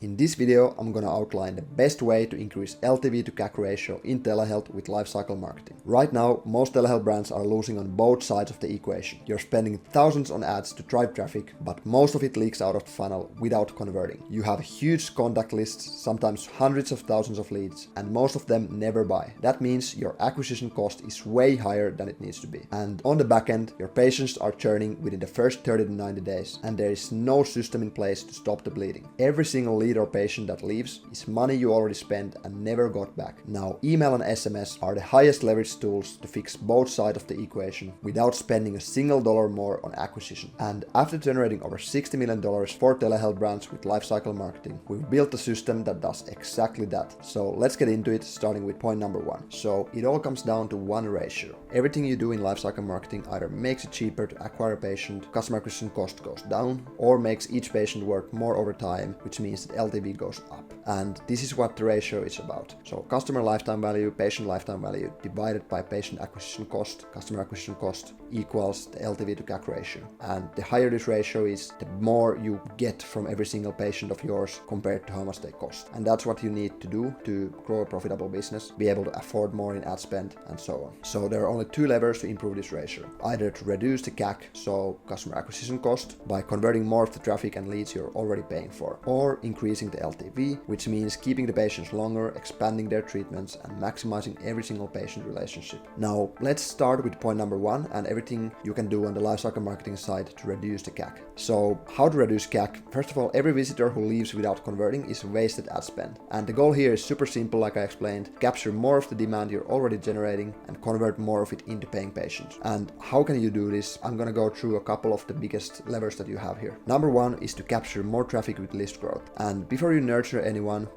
In this video, I'm gonna outline the best way to increase LTV to CAC ratio in telehealth with lifecycle marketing. Right now, most telehealth brands are losing on both sides of the equation. You're spending thousands on ads to drive traffic, but most of it leaks out of the funnel without converting. You have huge contact lists, sometimes hundreds of thousands of leads, and most of them never buy. That means your acquisition cost is way higher than it needs to be. And on the back end, your patients are churning within the first 30 to 90 days, and there is no system in place to stop the bleeding. Every single lead or patient that leaves is money you already spent and never got back. Now, email and SMS are the highest leverage tools to fix both sides of the equation without spending a single dollar more on acquisition. And after generating over $60 million for telehealth brands with lifecycle marketing, we've built a system that does exactly that. So let's get into it, starting with point number one. So it all comes down to one ratio. Everything you do in lifecycle marketing either makes it cheaper to acquire a patient, customer acquisition cost goes down, or makes each patient work more over time, which means that LTV goes up. And this is what the ratio is about. So customer lifetime value, patient lifetime value divided by patient acquisition cost, customer acquisition cost equals the LTV to CAC ratio. And the higher this ratio is, the more you get from every single patient of yours compared to how much they cost. And that's what you need to do to grow a profitable business, be able to afford more in ad spend, and so on. So there are only two levers to improve this ratio. Either to reduce the CAC, so customer acquisition cost, by converting more of the traffic and leads you're already paying for, or increasing the LTV, which means keeping the patients longer, expanding their treatments, and maximizing every single patient relationship. Now, let's start with point number one and everything you can do on the lifecycle marketing side to reduce the CAC. So, how to reduce CAC? First of all, every visitor who leaves without converting is wasted ad spend. And the goal here is super simple, like I explained: capture more of the demand you're already generating and convert more of it into paying patients. And how can you do this? I'm gonna go through a couple of the biggest levers that you have here. Number one is to capture more traffic with list growth. And before you can nurture anyone,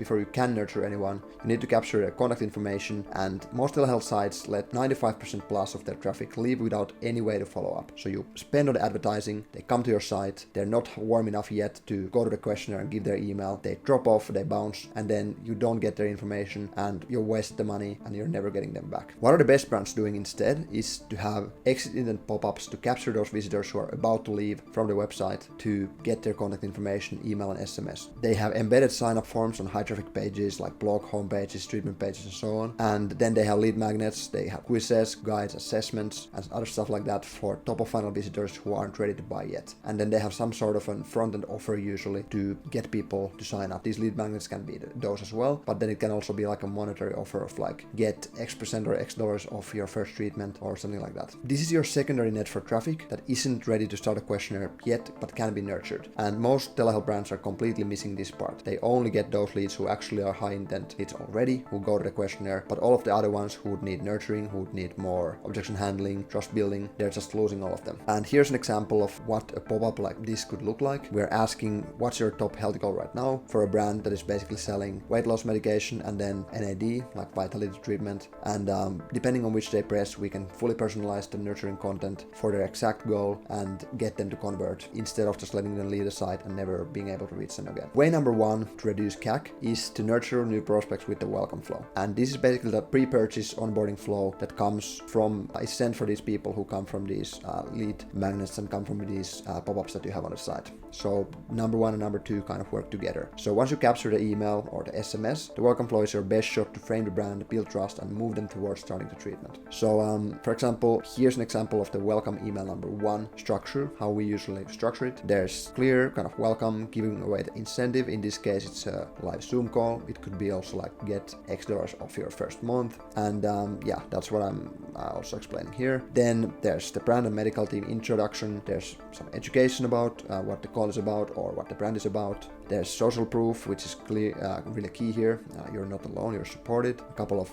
you need to capture their contact information, and most telehealth sites let 95% plus of their traffic leave without any way to follow up. So you spend on advertising, they come to your site, they're not warm enough yet to go to the questionnaire and give their email, they drop off, they bounce, and then you don't get their information and you wasted the money and you're never getting them back. What are the best brands doing instead is to have exit intent pop-ups to capture those visitors who are about to leave from the website to get their contact information, email and SMS. They have embedded sign-up forms on high traffic pages like blog homepages, treatment pages, and so on. And then they have lead magnets, they have quizzes, guides, assessments, and other stuff like that for top of funnel visitors who aren't ready to buy yet. And then they have some sort of a front-end offer usually to get people to sign up. These lead magnets can be those as well, but then it can also be like a monetary offer of like get X% or X dollars off your first treatment or something like that. This is your secondary net for traffic that isn't ready to start a questionnaire yet, but can be nurtured. And most telehealth brands are completely missing this part. They only get those leads who actually are high intent leads already, who go to the questionnaire, but all of the other ones who would need nurturing, who would need more objection handling, trust building, they're just losing all of them. And here's an example of what a pop-up like this could look like. We're asking, what's your top health goal right now, for a brand that is basically selling weight loss medication and then NAD, like vitality treatment. And depending on which they press, we can fully personalize the nurturing content for their exact goal and get them to convert instead of just letting them leave the site and never being able to reach them again. Way number one to reduce CAC is to nurture new prospects with the welcome flow. And this is basically the pre-purchase onboarding flow that comes from, is sent for these people who come from these lead magnets and come from these pop-ups that you have on the site. So number one and number two kind of work together. So once you capture the email or the SMS, the welcome flow is your best shot to frame the brand, build trust, and move them towards starting the treatment. So for example, here's an example of the welcome email number one structure, how we usually structure it. There's clear kind of welcome, giving away the incentive. In this case, it's a live Zoom call. It could be also like get X dollars off your first month. And yeah, that's what I'm also explaining here. Then there's the brand and medical team introduction. There's some education about what the call is about or what the brand is about. There's social proof, which is clear, really key here. You're not alone, you're supported. A couple of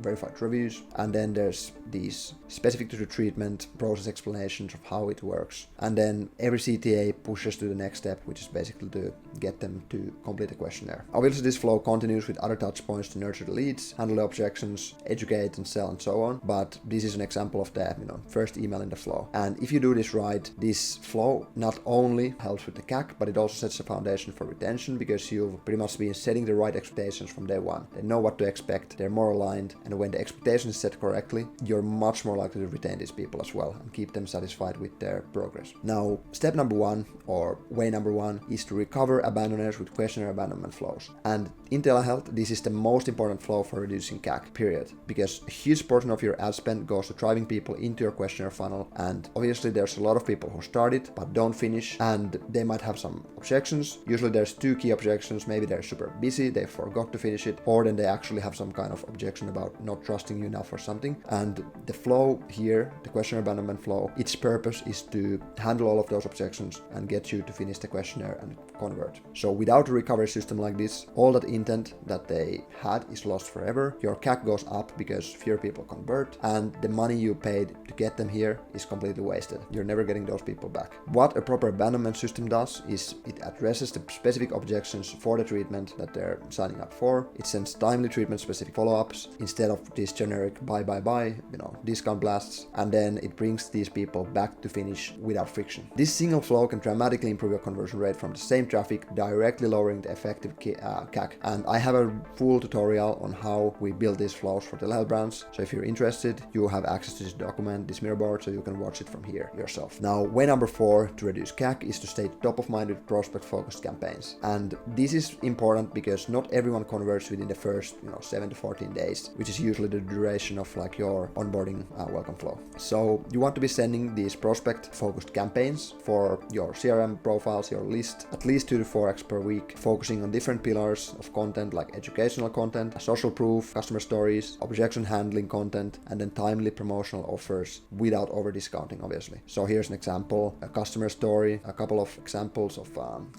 verified reviews. And then there's these specific to the treatment process explanations of how it works. And then every CTA pushes to the next step, which is basically to get them to complete the questionnaire. Obviously, this flow continues with other touch points to nurture the leads, handle the objections, educate and sell and so on. But this is an example of the first email in the flow. And if you do this right, this flow not only helps with the CAC, but it also sets the foundation for retention because you've pretty much been setting the right expectations from day one. They know what to expect, they're more aligned, and when the expectation is set correctly, you're much more likely to retain these people as well and keep them satisfied with their progress. Now, step number one, or way number one, is to recover abandoners with questionnaire abandonment flows. And in telehealth, this is the most important flow for reducing CAC, period, because a huge portion of your ad spend goes to driving people into your questionnaire funnel, and obviously there's a lot of people who start it but don't finish, and they might have some objections. Usually there's two key objections. Maybe they're super busy, they forgot to finish it, or then they actually have some kind of objection about not trusting you enough or something. And the flow here, the questionnaire abandonment flow, its purpose is to handle all of those objections and get you to finish the questionnaire and convert. So without a recovery system like this, all that intent that they had is lost forever. Your CAC goes up because fewer people convert, and the money you paid to get them here is completely wasted. You're never getting those people back. What a proper abandonment system does is it addresses the specific objections for the treatment that they're signing up for. It sends timely treatment specific follow-ups instead of these generic buy, discount blasts, and then it brings these people back to finish without friction. This single flow can dramatically improve your conversion rate from the same traffic, directly lowering the effective CAC. And I have a full tutorial on how we build these flows for telehealth brands. So if you're interested, you have access to this document, this mirror board, so you can watch it from here yourself. Now, way number 4 to reduce CAC is to stay top of mind with prospect-focused campaigns. And this is important because not everyone converts within the first 7 to 14 days, which is usually the duration of like your onboarding welcome flow. So you want to be sending these prospect-focused campaigns for your CRM profiles, your list, at least 2 to 4x per week, focusing on different pillars of content like educational content, social proof, customer stories, objection handling content, and then timely promotional offers without over discounting, obviously. So here's an example, a customer story, a couple of examples of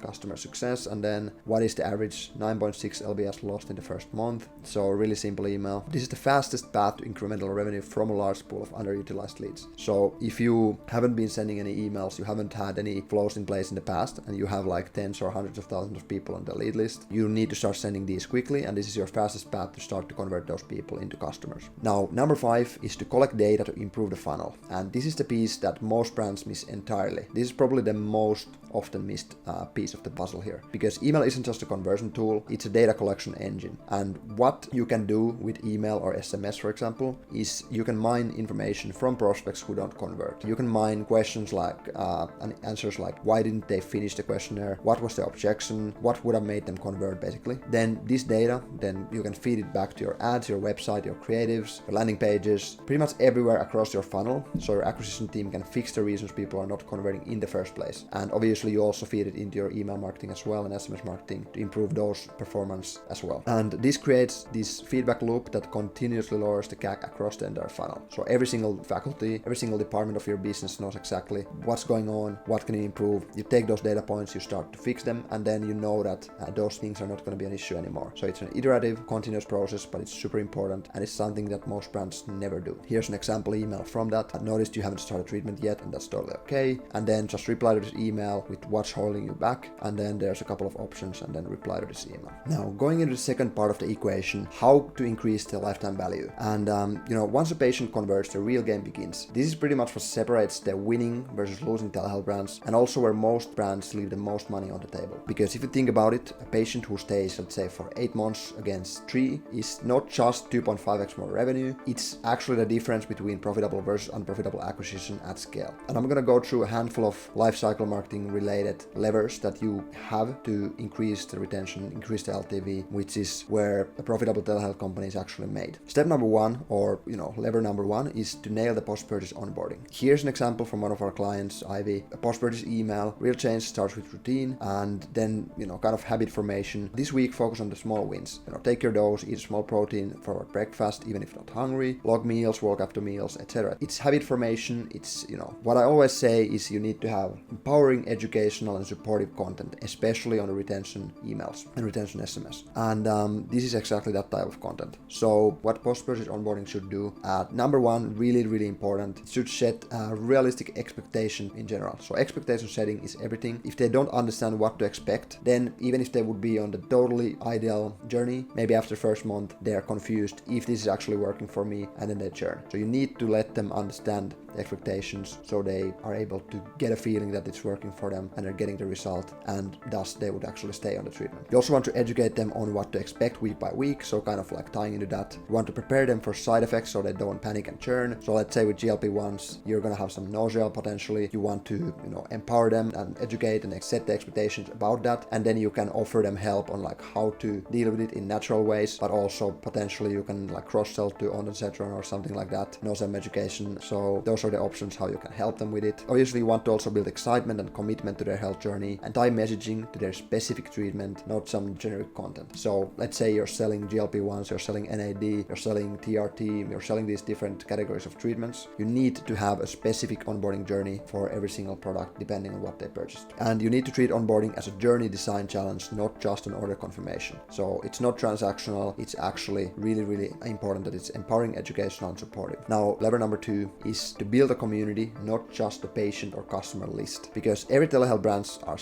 customer success, and then what is the average 9.6 LBS lost in the first month. So really simple email. This is the fastest path to incremental revenue from a large pool of underutilized leads. So if you haven't been sending any emails, you haven't had any flows in place in the past, and you have like tens or hundreds of thousands of people on the lead list, you need to start sending these quickly, and this is your fastest path to start to convert those people into customers. Now, number 5 is to collect data to improve the funnel, and this is the piece that most brands miss entirely. This is probably the most often missed piece of the puzzle here, because email isn't just a conversion tool, it's a data collection engine. And what you can do with email or SMS, for example, is you can mine information from prospects who don't convert. You can mine questions like and answers like why didn't they finish the questionnaire, what was the objection, what would have made them convert, basically. Then this data, then you can feed it back to your ads, your website, your creatives, your landing pages, pretty much everywhere across your funnel, so your acquisition team can fix the reasons people are not converting in the first place. And obviously you also feed it into your email marketing as well and SMS marketing to improve those performance as well. And this creates this feedback loop that continuously lowers the CAC across the entire funnel. So every single faculty, every single department of your business knows exactly what's going on, what can you improve. You take those data points, you start to fix them, and then you know that those things are not going to be an issue anymore. So it's an iterative, continuous process, but it's super important, and it's something that most brands never do. Here's an example email from that. I noticed you haven't started treatment yet, and that's totally okay. And then just reply to this email with what's holding you back, and then there's a couple of options, and then reply to this email. Now, going into the second part of the equation, how to increase the lifetime value. And once a patient converts, the real game begins. This is pretty much what separates the winning versus losing telehealth brands, and also where most brands leave the most money on the table. Because if you think about it, a patient who stays, let's say, for 8 months against 3 is not just 2.5x more revenue, it's actually the difference between profitable versus unprofitable acquisition at scale. And I'm gonna go through a handful of lifecycle marketing related levers that you have to increase the retention, increase the LTV, which is where a profitable telehealth company is actually made. Step number 1, or lever number 1, is to nail the post-purchase onboarding. Here's an example from one of our clients, Ivy. A post-purchase email. Real change starts with routine, and then kind of habit formation. This week, focus on the small wins. Take your dose, eat small protein for breakfast, even if not hungry. Log meals, walk after meals, etc. It's habit formation. It's what I always say is you need to have empowering, educational, and supportive content, especially on the retention emails and retention SMS. And this is exactly that type of content. So what post-purchase onboarding should do, number 1, really, really important, it should set a realistic expectation in general. So expectation setting is everything. If they don't understand what to expect, then even if they would be on the totally ideal journey, maybe after first month, they're confused if this is actually working for me, and then they churn. So you need to let them understand the expectations so they are able to get a feeling that it's working for them them and they're getting the result, and thus they would actually stay on the treatment. You also want to educate them on what to expect week by week, so kind of like tying into that. You want to prepare them for side effects so they don't panic and churn. So let's say with GLP-1s, you're gonna have some nausea potentially. You want to, empower them and educate and set the expectations about that, and then you can offer them help on like how to deal with it in natural ways, but also potentially you can like cross-sell to ondansetron or something like that, nausea medication. So those are the options how you can help them with it. Obviously, you want to also build excitement and commitment to their health journey and tie messaging to their specific treatment, not some generic content. So let's say you're selling GLP-1s, you're selling NAD, you're selling TRT, you're selling these different categories of treatments. You need to have a specific onboarding journey for every single product depending on what they purchased. And you need to treat onboarding as a journey design challenge, not just an order confirmation. So it's not transactional, it's actually really, really important that it's empowering, educational, and supportive. Now, lever number 2 is to build a community, not just a patient or customer list. Because every telehealth brands are,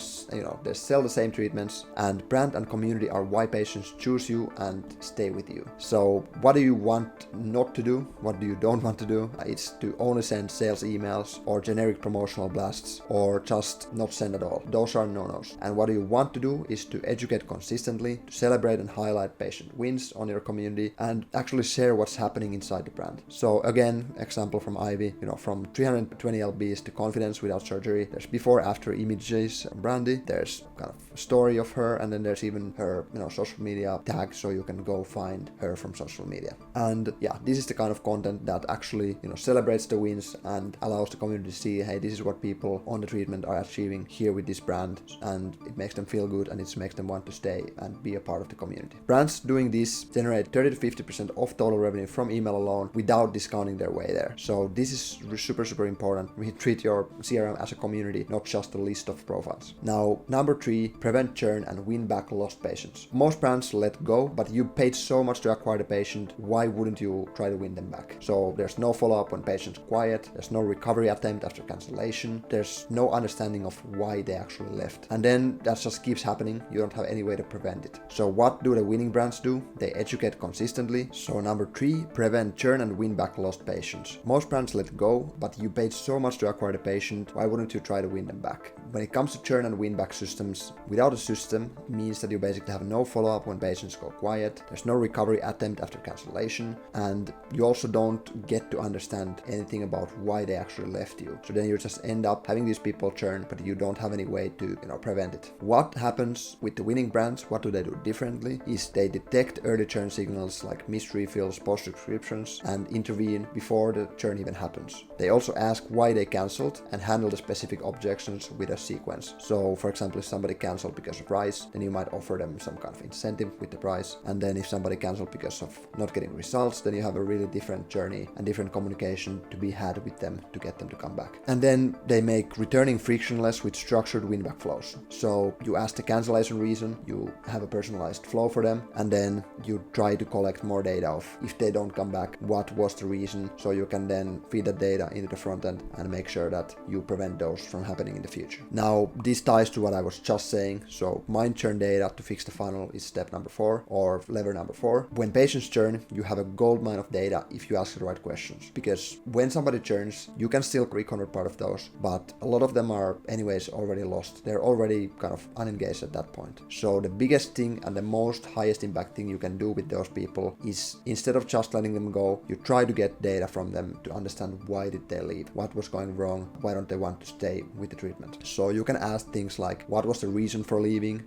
they sell the same treatments, and brand and community are why patients choose you and stay with you. So what do you want not to do? What do you don't want to do? It's to only send sales emails or generic promotional blasts, or just not send at all. Those are no-nos. And what you want to do is to educate consistently, to celebrate and highlight patient wins on your community, and actually share what's happening inside the brand. So again, example from Ivy, from 320 lbs to confidence without surgery. There's before after images of Brandy. There's kind of a story of her, and then there's even her social media tag, so you can go find her from social media. And yeah, this is the kind of content that actually celebrates the wins and allows the community to see, hey, this is what people on the treatment are achieving here with this brand, and it makes them feel good and it makes them want to stay and be a part of the community. Brands doing this generate 30 to 50% of total revenue from email alone without discounting their way there. So this is super, super important. We treat your CRM as a community, not just a list of profiles. Now, number 3, prevent churn and win back lost patients. Most brands let go, but you paid so much to acquire the patient, why wouldn't you try to win them back? So there's no follow-up when patient's quiet, there's no recovery attempt after cancellation, there's no understanding of why they actually left. And then that just keeps happening, you don't have any way to prevent it. So what do the winning brands do? They educate consistently. So number 3, prevent churn and win back lost patients. Most brands let go, but you paid so much to acquire the patient, why wouldn't you try to win them back? When it comes to churn and win back systems, without a system means that you basically have no follow-up when patients go quiet, there's no recovery attempt after cancellation, and you also don't get to understand anything about why they actually left you. So then you just end up having these people churn, but you don't have any way to prevent it. What happens with the winning brands, what do they do differently, is they detect early churn signals like missed refills, post-prescriptions, and intervene before the churn even happens. They also ask why they cancelled and handle the specific objections with a sequence. So for example, if somebody cancelled because of price, then you might offer them some kind of incentive with the price. And then if somebody cancelled because of not getting results, then you have a really different journey and different communication to be had with them to get them to come back. And then they make returning frictionless with structured win-back flows. So you ask the cancellation reason, you have a personalized flow for them, and then you try to collect more data of if they don't come back, what was the reason, so you can then feed that data into the front end and make sure that you prevent those from happening in the future. Now, this ties to what I was just saying. So mine churn data to fix the funnel is step number 4, or lever number 4. When patients churn, you have a gold mine of data if you ask the right questions, because when somebody churns, you can still reconvert part of those, but a lot of them are anyways already lost. They're already kind of unengaged at that point. So the biggest thing and the most highest impact thing you can do with those people is, instead of just letting them go, you try to get data from them to understand why did they leave, what was going wrong, why don't they want to stay with the treatment. So you can ask things like, what was the reason for leaving,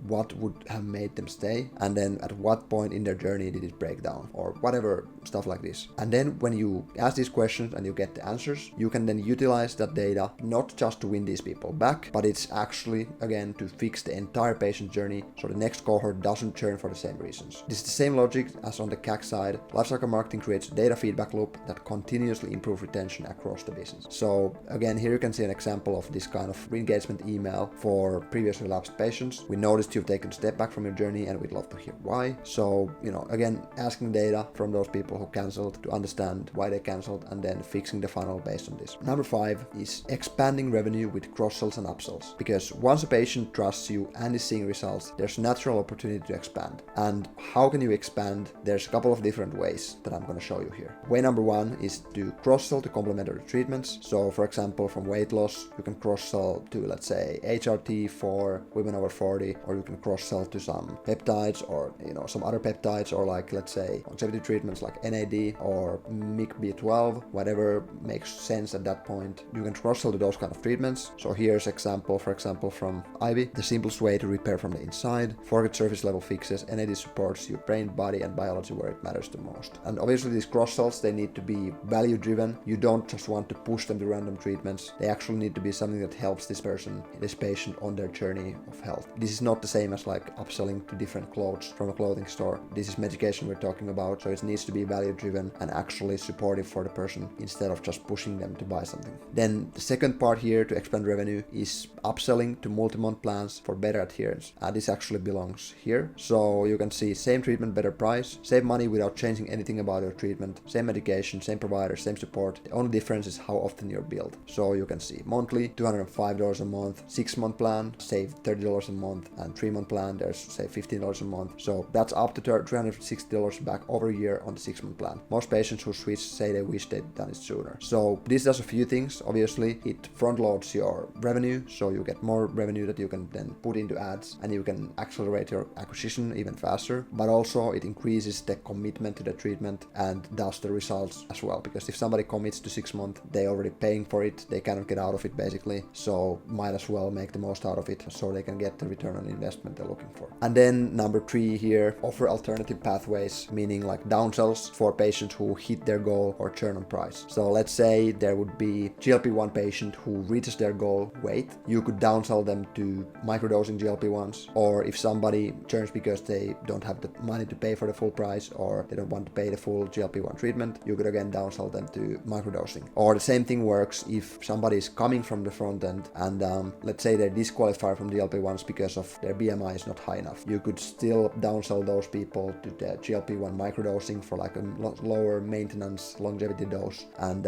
what would have made them stay, and then at what point in their journey did it break down, or whatever, stuff like this. And then when you ask these questions and you get the answers, you can then utilize that data not just to win these people back, but it's actually again to fix the entire patient journey so the next cohort doesn't churn for the same reasons. This is the same logic as on the CAC side. Lifecycle marketing creates a data feedback loop that continuously improves retention across the business. So again, here you can see an example of this kind of re-engagement email for previously lapsed patients. We noticed you've taken a step back from your journey and we'd love to hear why. So, again, asking data from those people who canceled to understand why they canceled, and then fixing the funnel based on this. Number 5 is expanding revenue with cross-sells and upsells. Because once a patient trusts you and is seeing results, there's a natural opportunity to expand. And how can you expand? There's a couple of different ways that I'm going to show you here. Way number 1 is to cross-sell to complementary treatments. So for example, from weight loss, you can cross-sell cross-sell to, let's say, HRT for women over 40, or you can cross-sell to some peptides or, some other peptides, or like, let's say, longevity treatments like NAD or MIC-B12, whatever makes sense at that point. You can cross-sell to those kind of treatments. So here's example, for example, from Ivy: the simplest way to repair from the inside. Forget surface level fixes. NAD supports your brain, body, and biology where it matters the most. And obviously these cross-sells, they need to be value driven. You don't just want to push them to random treatments. They actually need to be something that helps this patient on their journey of health. This is not the same as like upselling to different clothes from a clothing store. This is medication we're talking about, so it needs to be value driven and actually supportive for the person instead of just pushing them to buy something. Then the second part here to expand revenue is upselling to multi-month plans for better adherence. This actually belongs here. So you can see same treatment, better price, save money without changing anything about your treatment, same medication, same provider, same support. The only difference is how often you're billed. So you can see monthly, $205 a month, 6-month plan, save $30 a month, and 3-month plan, there's say $15 a month. So that's up to $360 back over a year on the 6-month plan. Most patients who switch say they wish they'd done it sooner. So this does a few things. Obviously, it front loads your revenue, so you get more revenue that you can then put into ads, and you can accelerate your acquisition even faster. But also it increases the commitment to the treatment and thus the results as well, because if somebody commits to 6 months, they're already paying for it, they cannot get out of it basically, so might as well make the most out of it so they can get the return on investment they're looking for. And then number 3 here, offer alternative pathways, meaning like downsells for patients who hit their goal or churn on price. So let's say there would be GLP-1 patient who reaches their goal weight, you could downsell them to microdosing GLP-1s, or if somebody churns because they don't have the money to pay for the full price or they don't want to pay the full GLP-1 treatment, you could again downsell them to microdosing. Or the same thing works if somebody is coming from the front end and let's say they're disqualified from GLP-1s because of their BMI is not high enough. You could still downsell those people to the GLP-1 microdosing for like a lower maintenance longevity dose and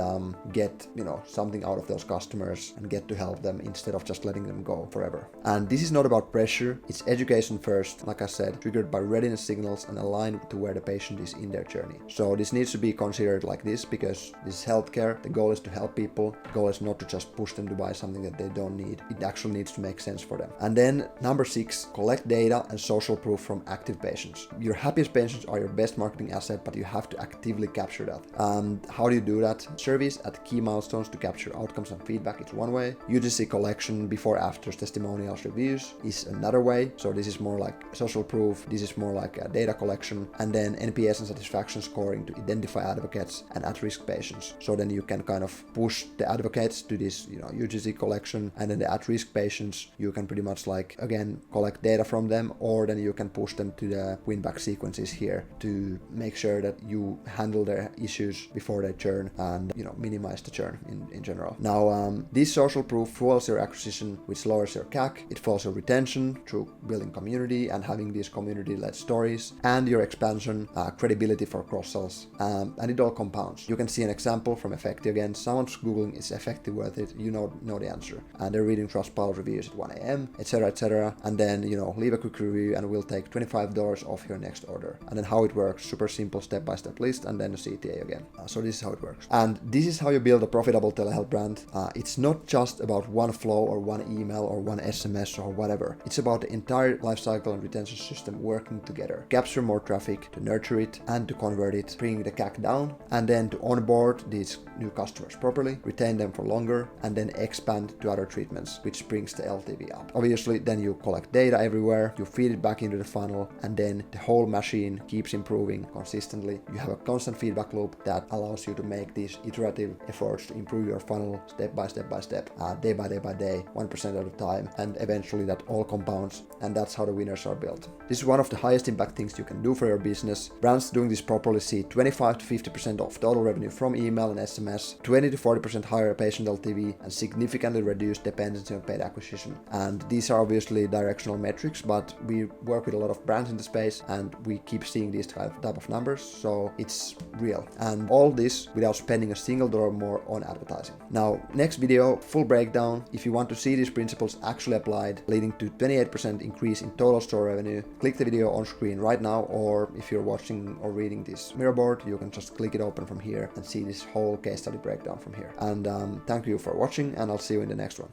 get something out of those customers and get to help them instead of just letting them go forever. And this is not about pressure, it's education first, like I said, triggered by readiness signals and aligned to where the patient is in their journey. So this needs to be considered like this because this is healthcare. The goal is to help people. The goal is not to just push them to buy something that they don't need. It actually needs to make sense for them. And then number 6, collect data and social proof from active patients. Your happiest patients are your best marketing asset, but you have to actively capture that. And how do you do that? Surveys at key milestones to capture outcomes and feedback is one way. UGC collection before after testimonials reviews is another way. So this is more like social proof. This is more like a data collection. And then NPS and satisfaction scoring to identify advocates and at-risk patients. So then you can kind of push the advocates to this, UGC collection, and then the at-risk patients, you can pretty much like, again, collect data from them, or then you can push them to the win-back sequences here to make sure that you handle their issues before they churn and, minimize the churn in general. Now, this social proof fuels your acquisition, which lowers your CAC. It fuels your retention through building community and having these community-led stories, and your expansion, credibility for cross-sells, and it all compounds. You can see an example from Effective again. Someone's Googling, is Effective worth it? You know the answer. And they're reading Trustpilot reviews at 1 a.m., etc., etc. And then, leave a quick review and we'll take $25 off your next order. And then how it works, super simple step-by-step list, and then the CTA again. So this is how it works. And this is how you build a profitable telehealth brand. It's not just about one flow or one email or one SMS or whatever. It's about the entire lifecycle and retention system working together. Capture more traffic, to nurture it and to convert it, bring the CAC down, and then to onboard these new customers properly, retain them for longer, and then expand to other treatments, which brings the LTV up. Obviously, then you collect data everywhere, you feed it back into the funnel, and then the whole machine keeps improving consistently. You have a constant feedback loop that allows you to make these iterative efforts to improve your funnel step by step, day by day, 1% at a time, and eventually that all compounds, and that's how the winners are built. This is one of the highest impact things you can do for your business. Brands doing this properly see 25 to 50% of total revenue from email and SMS, 20 to 40% higher patient LTV, and significantly reduced dependency on paid acquisition. And these are obviously directional metrics, but we work with a lot of brands in the space and we keep seeing these type of numbers, so it's real. And all this without spending a single dollar more on advertising. Now, next video, full breakdown. If you want to see these principles actually applied, leading to 28% increase in total store revenue, click the video on screen right now, or if you're watching or reading this mirror board, you can just click it open from here and see this whole case study breakdown from here. And thank you for watching, and I'll see you in the next one.